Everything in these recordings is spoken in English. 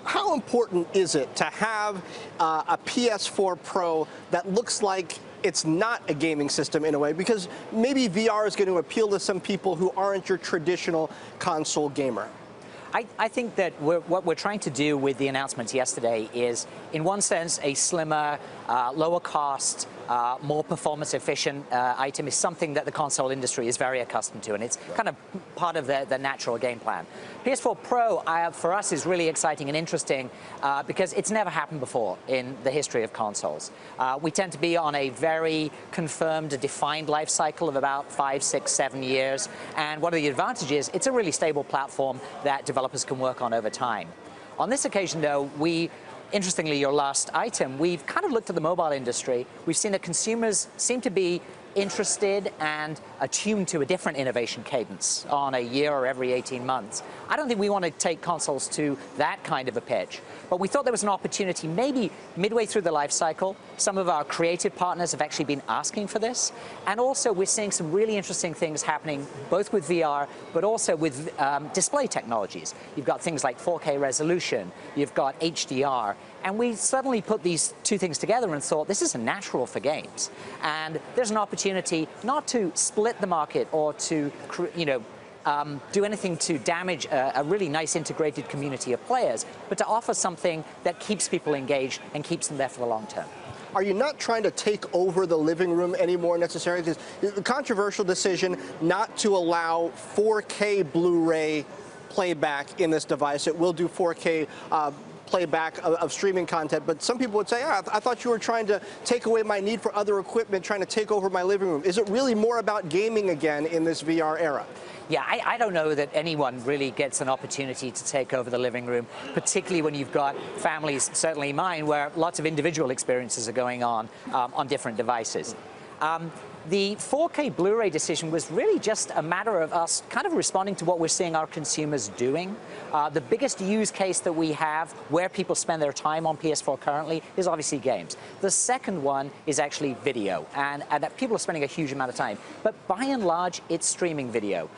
How important is it to have a PS4 Pro that looks like it's not a gaming system in a way? Because maybe VR is going to appeal to some people who aren't your traditional console gamer. I think that what we're trying to do with the announcements yesterday is, in one sense, a slimmer, lower cost, more performance efficient item is something that the console industry is very accustomed to, and it's kind of part of the natural game plan. PS4 Pro, for us, is really exciting and interesting because it's never happened before in the history of consoles. We tend to be on a very confirmed, defined life cycle of about 5, 6, 7 years, and one of the advantages, it's a really stable platform that developers can work on over time. On this occasion, though, interestingly, your last item, we've kind of looked at the mobile industry. We've seen that consumers seem to be interested and attuned to a different innovation cadence on a year or every 18 months. I don't think we want to take consoles to that kind of a pitch, but we thought there was an opportunity maybe midway through the life cycle. Some of our creative partners have actually been asking for this, and also we're seeing some really interesting things happening both with VR but also with display technologies. You've got things like 4K resolution, you've got HDR, and we suddenly put these two things together and thought this is natural for games. And there's an opportunity not to split the market or to do anything to damage a really nice integrated community of players, but to offer something that keeps people engaged and keeps them there for the long term. Are you not trying to take over the living room anymore necessarily? Because the controversial decision not to allow 4K Blu-ray playback in this device. It will do 4K playback of streaming content, but some people would say, I thought you were trying to take away my need for other equipment, trying to take over my living room. Is it really more about gaming again in this VR era? Yeah, I don't know that anyone really gets an opportunity to take over the living room, particularly when you've got families, certainly mine, where lots of individual experiences are going on different devices. The 4K Blu-ray decision was really just a matter of us kind of responding to what we're seeing our consumers doing. The biggest use case that we have where people spend their time on PS4 currently is obviously games. The second one is actually video, and that people are spending a huge amount of time. But by and large, it's streaming video.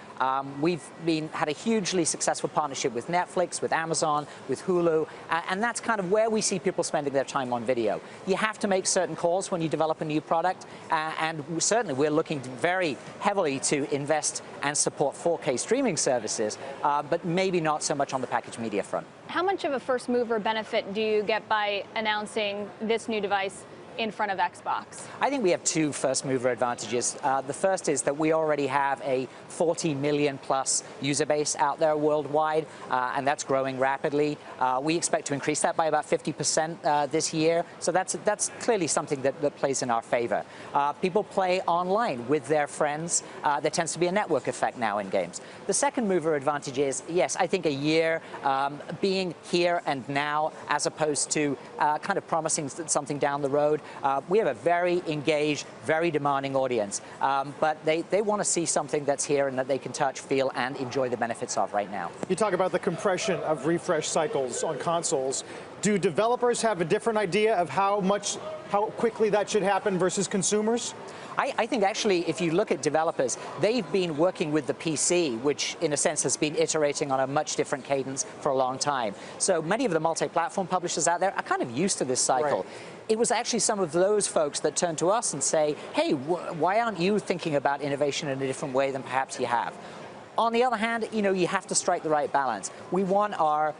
We've had a hugely successful partnership with Netflix, with Amazon, with Hulu, and that's kind of where we see people spending their time on video. You have to make certain calls when you develop a new product, and certainly we're looking very heavily to invest and support 4K streaming services, but maybe not so much on the packaged media front. How much of a first mover benefit do you get by announcing this new device in front of Xbox? I think we have two first mover advantages. The first is that we already have a 40 million plus user base out there worldwide, and that's growing rapidly. We expect to increase that by about 50% this year, so that's clearly something that plays in our favor. People play online with their friends. There tends to be a network effect now in games. The second mover advantage is, yes, I think a year being here and now, as opposed to kind of promising something down the road. We have a very engaged, very demanding audience, but they want to see something that's here and that they can touch, feel, and enjoy the benefits of right now. You talk about the compression of refresh cycles on consoles. Do developers have a different idea of how quickly that should happen versus consumers? I think actually, if you look at developers, they've been working with the PC, which in a sense has been iterating on a much different cadence for a long time. So many of the multi-platform publishers out there are kind of used to this cycle. Right. It was actually some of those folks that turned to us and say, hey, why aren't you thinking about innovation in a different way than perhaps you have? On the other hand, you have to strike the right balance. We want our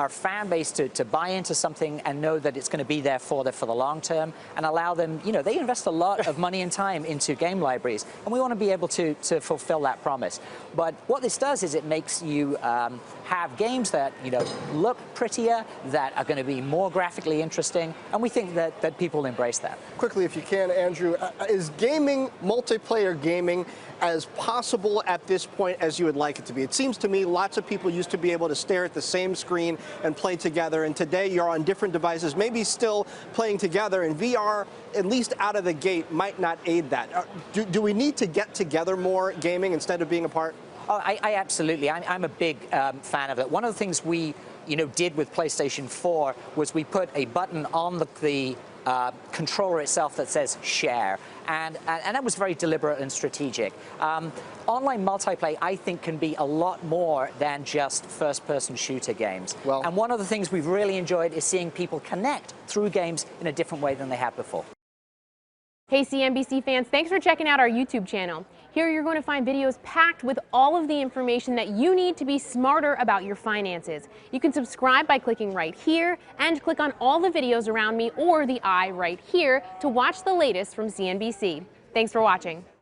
fan base to buy into something and know that it's going to be there for the long term, and allow them, they invest a lot of money and time into game libraries, and we want to be able to fulfill that promise. But what this does is it makes you have games that look prettier, that are going to be more graphically interesting, and we think that people embrace that. Quickly, if you can, Andrew, is gaming, multiplayer gaming, as possible at this point as you would like it to be? It seems to me lots of people used to be able to stare at the same screen and play together, and today you're on different devices, maybe still playing together, and VR, at least out of the gate, might not aid that. Do we need to get together more gaming instead of being apart? Oh, I absolutely. I'm a big fan of it. One of the things we did with PlayStation 4 was we put a button on the controller itself that says share. And that was very deliberate and strategic. Online multiplayer, I think, can be a lot more than just first-person shooter games. Well, and one of the things we've really enjoyed is seeing people connect through games in a different way than they have before. Hey CNBC fans, thanks for checking out our YouTube channel. Here you're going to find videos packed with all of the information that you need to be smarter about your finances. You can subscribe by clicking right here and click on all the videos around me or the eye right here to watch the latest from CNBC. Thanks for watching.